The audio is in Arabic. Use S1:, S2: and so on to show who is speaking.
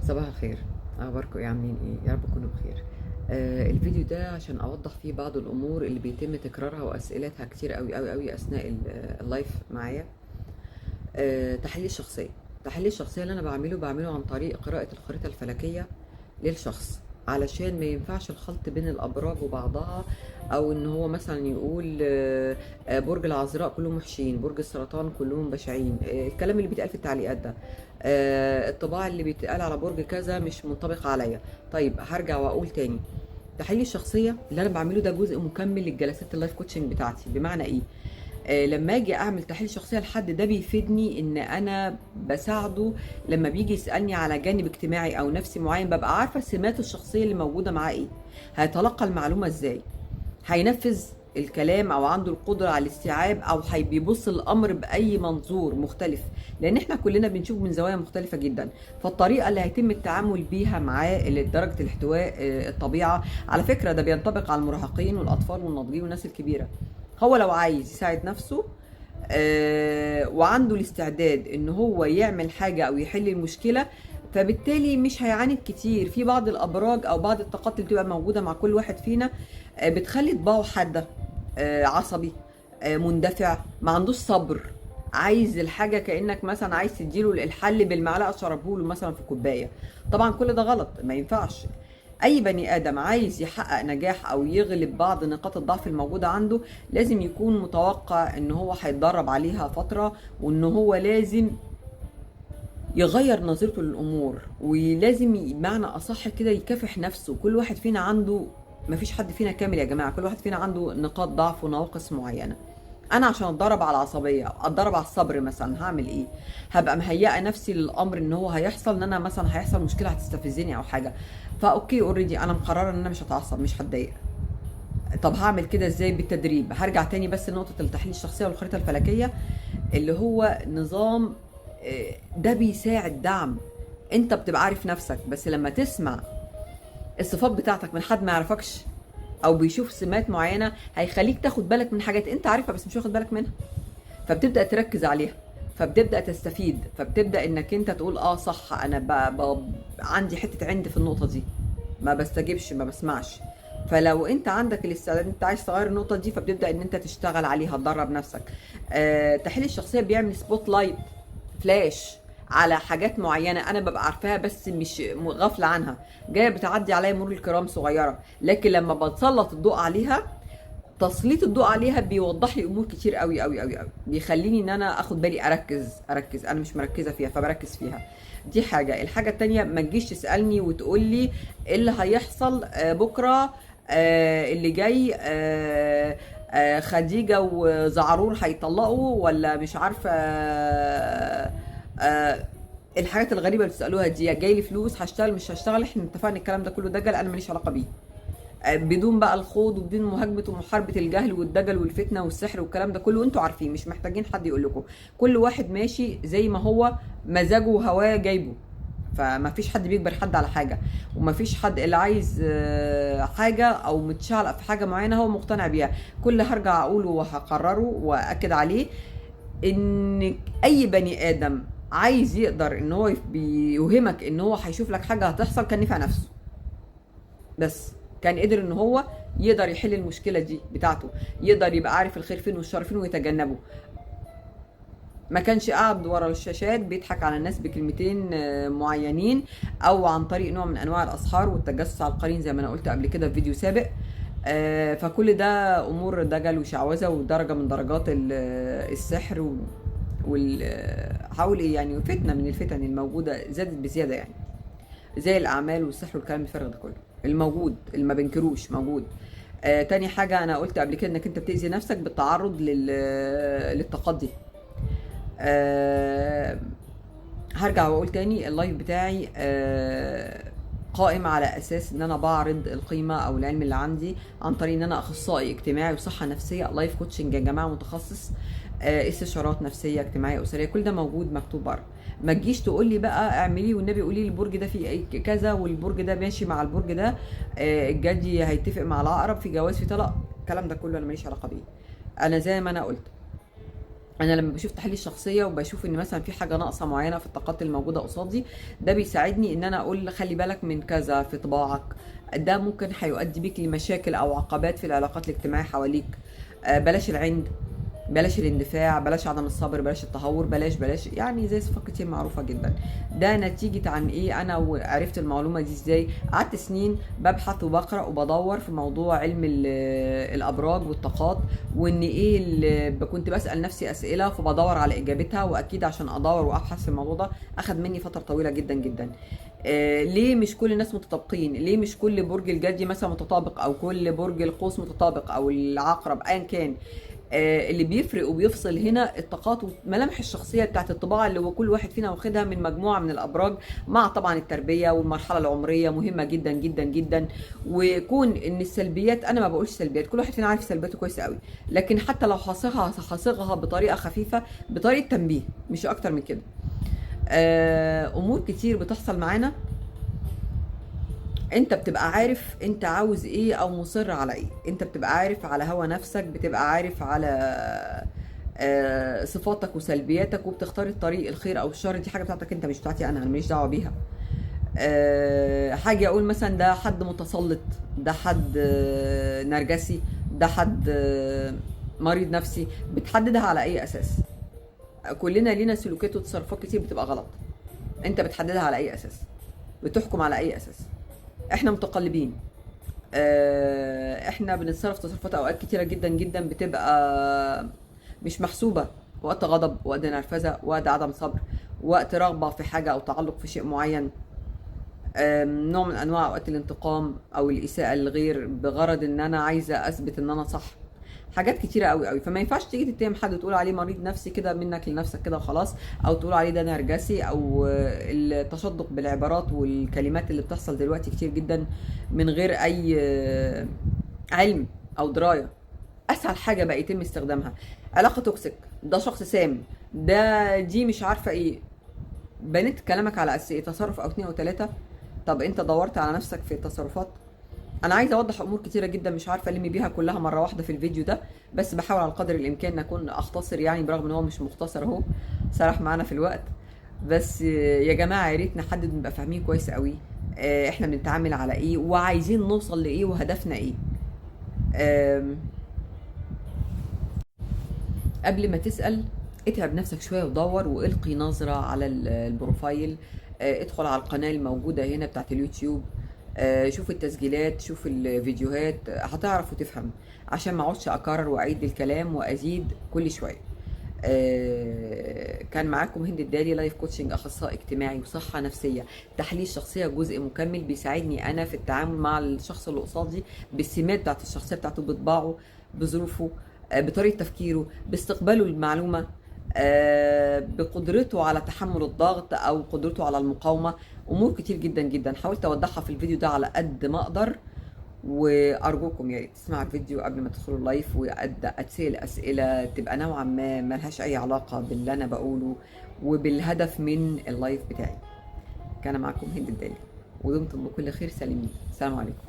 S1: صباح الخير. اخباركم ايه؟ عاملين ايه؟ يا رب تكونوا بخير. الفيديو ده عشان اوضح فيه بعض الامور اللي بيتم تكرارها واسئلتها كتير قوي قوي قوي اثناء اللايف معايا. تحليل الشخصيه. تحليل الشخصيه اللي انا بعمله عن طريق قراءه الخريطه الفلكيه للشخص، علشان ما ينفعش الخلط بين الابراج وبعضها، او ان هو مثلا يقول برج العذراء كلهم وحشين، برج السرطان كلهم بشعين، الكلام اللي بيتقال في التعليقات ده، الطباع اللي بيتقال على برج كذا مش منطبق عليا. طيب هرجع واقول تاني، تحليل الشخصيه اللي انا بعمله ده جزء مكمل للجلسات اللايف كوتشنج بتاعتي. بمعنى ايه؟ لما اجي اعمل تحليل شخصيه لحد، ده بيفيدني ان انا بساعده لما بيجي يسالني على جانب اجتماعي او نفسي معين، ببقى عارفه سمات الشخصيه اللي موجوده معاه ايه، هيتلقى المعلومه ازاي، هينفذ الكلام او عنده القدره على الاستيعاب، او بيبص الامر باي منظور مختلف، لان احنا كلنا بنشوف من زوايا مختلفه جدا. فالطريقه اللي هيتم التعامل بيها معاه لدرجه الاحتواء الطبيعه، على فكره ده بينطبق على المراهقين والاطفال والناضجين والناس الكبيره. هو لو عايز يساعد نفسه وعنده الاستعداد ان هو يعمل حاجه او يحل المشكله، فبالتالي مش هيعاند كتير في بعض الابراج او بعض الطاقات اللي بتبقى موجوده مع كل واحد فينا. بتخلي طباعه حاده، عصبي، مندفع، ما عندوش صبر، عايز الحاجه كانك مثلا عايز تديله الحل بالمعلقه تشربه له مثلا في كوبايه. طبعا كل ده غلط، ما ينفعش. اي بني ادم عايز يحقق نجاح او يغلب بعض نقاط الضعف الموجوده عنده، لازم يكون متوقع ان هو هيتدرب عليها فتره، وان هو لازم يغير نظرته للامور، ولازم بمعنى اصح كده يكافح نفسه. كل واحد فينا عنده، مفيش حد فينا كامل يا جماعه، كل واحد فينا عنده نقاط ضعف ونواقص معينه. انا عشان اتدرب على العصبيه، اتدرب على الصبر مثلا، هعمل ايه؟ هبقى مهيئه نفسي للامر ان هو هيحصل، ان انا مثلا هيحصل مشكله هتستفزني او حاجه، فاوكي اوريدي انا مقرره ان انا مش هتعصب، مش هتضايق. طب هعمل كده ازاي؟ بالتدريب. هرجع تاني بس لنقطه التحليل الشخصيه والخريطه الفلكيه، اللي هو نظام ده بيساعد دعم. انت بتبقى عارف نفسك، بس لما تسمع الصفات بتاعتك من حد ما يعرفكش او بيشوف سمات معينه، هيخليك تاخد بالك من حاجات انت عارفها بس مش واخد بالك منها، فبتبدا تركز عليها، فبتبدا تستفيد، فبتبدا انك انت تقول اه صح، انا عندي حته عند في النقطه دي، ما بستجيبش، ما بسمعش. فلو انت عندك الاستعداد انت عايز تغير النقطه دي، فبتبدا ان انت تشتغل عليها، تدرب نفسك. تحليل الشخصيه بيعمل سبوت لايت، فلاش، على حاجات معينه انا ببقى عارفاها بس مش غافله عنها، جايه بتعدي عليا مرور الكرام صغيره، لكن لما بتسلط الضوء عليها، تسليط الضوء عليها بيوضح لي امور كتير قوي قوي قوي قوي، بيخليني ان انا اخد بالي، اركز انا مش مركزه فيها فبركز فيها. دي حاجه. الحاجه التانية، ما تجيش تسالني وتقول لي ايه اللي هيحصل بكره، اللي جاي، خديجه وزعرور هيطلقوا، ولا مش عارفه الحاجات الغريبه اللي بتسالوها دي، جاي لي فلوس، هشتغل مش هشتغل، احنا اتفقنا الكلام ده كله دجل، انا ماليش علاقه بيه. بدون بقى الخوض وبدون مهاجمه ومحاربه الجهل والدجل والفتنه والسحر والكلام ده كله، انتوا عارفين، مش محتاجين حد يقول لكم. كل واحد ماشي زي ما هو مزاجه وهواه جايبه، فما فيش حد بيجبر حد على حاجه، وما فيش حد اللي عايز حاجه او متشعلق في حاجه معينه هو مقتنع بيها. كل هرجع اقوله وهقرره واكد عليه، ان اي بني ادم عايز يقدر ان هو بيوهمك ان هو هيشوف لك حاجه هتحصل، كان نفع نفسه، بس كان قدر ان هو يقدر يحل المشكله دي بتاعته، يقدر يبقى عارف الخير فين والشر فين ويتجنبه. ما كانش قاعد ورا الشاشات بيضحك على الناس بكلمتين معينين، او عن طريق نوع من انواع الاسحار والتجسس على القرين زي ما انا قلت قبل كده في فيديو سابق. فكل ده امور دجل وشعوذه ودرجه من درجات السحر حاول يعني فتنه من الفتن الموجوده زادت بزياده، يعني زي الاعمال والسحر والكلام الفارغ ده كله الموجود اللي ما بنكروش موجود. تاني حاجه، انا قلت قبل كده انك انت بتاذي نفسك بالتعرض للتقدي. هرجع واقول تاني، اللايف بتاعي قائم على اساس ان انا بعرض القيمه او العلم اللي عندي عن طريق ان انا اخصائي اجتماعي وصحه نفسيه، لايف كوتشنج يا جماعه، متخصص استشارات نفسيه اجتماعيه اسريه، كل ده موجود مكتوب بره. ما تجيش تقول لي بقى اعملي والنبي قولي لي البرج ده فيه كذا، والبرج ده ماشي مع البرج ده، الجدي هيتفق مع العقرب في جواز في طلاق، الكلام ده كله انا ماليش علاقه بيه. انا زي ما انا قلت، انا لما بشوف تحليل الشخصيه وبشوف ان مثلا في حاجه ناقصه معينه في الطاقات الموجوده قصادي، ده بيساعدني ان انا اقول خلي بالك من كذا في طباعك، ده ممكن هيؤدي بيك لمشاكل او عقبات في العلاقات الاجتماعيه حواليك. بلاش العند، بلاش الاندفاع، بلاش عدم الصبر، بلاش التهور، بلاش يعني زي صفات كتير معروفة جدا. ده نتيجة عن ايه؟ انا عرفت المعلومة دي ازاي؟ قعدت سنين ببحث وبقرأ وبدور في موضوع علم الابراج والطاقات، وان ايه اللي كنت بسأل نفسي اسئلة فبدور على اجابتها، واكيد عشان ادور وابحث في الموضوع ده اخد مني فترة طويلة جدا جدا. ليه مش كل الناس متطابقين؟ ليه مش كل برج الجدي مثلا متطابق، او كل برج القوس متطابق، او العقرب، ايا كان؟ اللي بيفرق وبيفصل هنا الطاقات وملامح الشخصيه بتاعت الطباع اللي هو كل واحد فينا واخدها من مجموعه من الابراج، مع طبعا التربيه والمرحله العمريه مهمه جدا جدا جدا. وكون ان السلبيات، انا ما بقولش سلبيات، كل واحد فينا عارف سلبياته كويس قوي، لكن حتى لو هصيغها بطريقه خفيفه، بطريقه تنبيه مش اكتر من كده. امور كتير بتحصل معانا انت بتبقى عارف انت عاوز ايه او مصر على ايه، انت بتبقى عارف على هوى نفسك، بتبقى عارف على صفاتك وسلبياتك، وبتختار الطريق الخير او الشر. دي حاجه بتاعتك انت، مش بتاعتي انا ماليش دعوه بيها. حاجه اقول مثلا ده حد متسلط، ده حد نرجسي، ده حد مريض نفسي، بتحددها على اي اساس؟ كلنا لينا سلوكيات وتصرفات كتير بتبقى غلط، انت بتحددها على اي اساس؟ بتحكم على اي اساس؟ احنا متقلبين، احنا بنتصرف تصرفات اوقات كتيره جدا جدا بتبقى مش محسوبه، وقت غضب، وقت نرفزه، وقت عدم صبر، وقت رغبه في حاجه او تعلق في شيء معين، نوع من انواع اوقات الانتقام او الاساءه للغير بغرض ان انا عايزه اثبت ان انا صح. حاجات كتيرة قوي قوي. فما ينفعش تيجي تتهم حد وتقول عليه مريض نفسي كده منك لنفسك كده وخلاص، او تقول عليه ده نرجسي، او التشدق بالعبارات والكلمات اللي بتحصل دلوقتي كتير جدا من غير اي علم او دراية. اسهل حاجة بقى يتم استخدامها، علاقة توكسيك، ده شخص سام، ده دي مش عارفة ايه. بنيت كلامك على اساس ايه؟ تصرف او اتنين او تلاتة؟ طب انت دورت على نفسك في التصرفات؟ انا عايزه اوضح امور كتيره جدا، مش عارفه الم بيها كلها مره واحده في الفيديو ده، بس بحاول على قدر الامكان ان اكون اختصر يعني، برغم ان هو مش مختصر اهو، سرح معانا في الوقت. بس يا جماعه يا ريت نحدد ونبقى فاهمين كويس قوي احنا بنتعامل على ايه، وعايزين نوصل لايه، وهدفنا ايه. آم، قبل ما تسال اتعب نفسك شويه ودور، والقي نظره على البروفايل، ادخل على القناه الموجوده هنا بتاعت اليوتيوب، شوف التسجيلات، شوف الفيديوهات، هتعرف وتفهم، عشان ما اقعدش اكرر واعيد الكلام وازيد كل شويه. كان معاكم هند الدالي، لايف كوتشنج، اخصائي اجتماعي وصحه نفسيه. تحليل شخصيه جزء مكمل بيساعدني انا في التعامل مع الشخص اللي قصادي، بالسمات بتاعت الشخصيه بتاعته، بطباعه، بظروفه، بطريقه تفكيره، باستقباله للمعلومه، بقدرته على تحمل الضغط او قدرته على المقاومه. امور كتير جدا جدا حاولت اوضحها في الفيديو ده على قد ما اقدر، وارجوكم يا ريت تسمعوا الفيديو قبل ما تدخلوا اللايف، واتسال اسئله تبقى نوعا ما ملهاش اي علاقه باللي انا بقوله وبالهدف من اللايف بتاعي. كان معكم هند الدالي، ودمتم بكل خير، سالمين، السلام عليكم.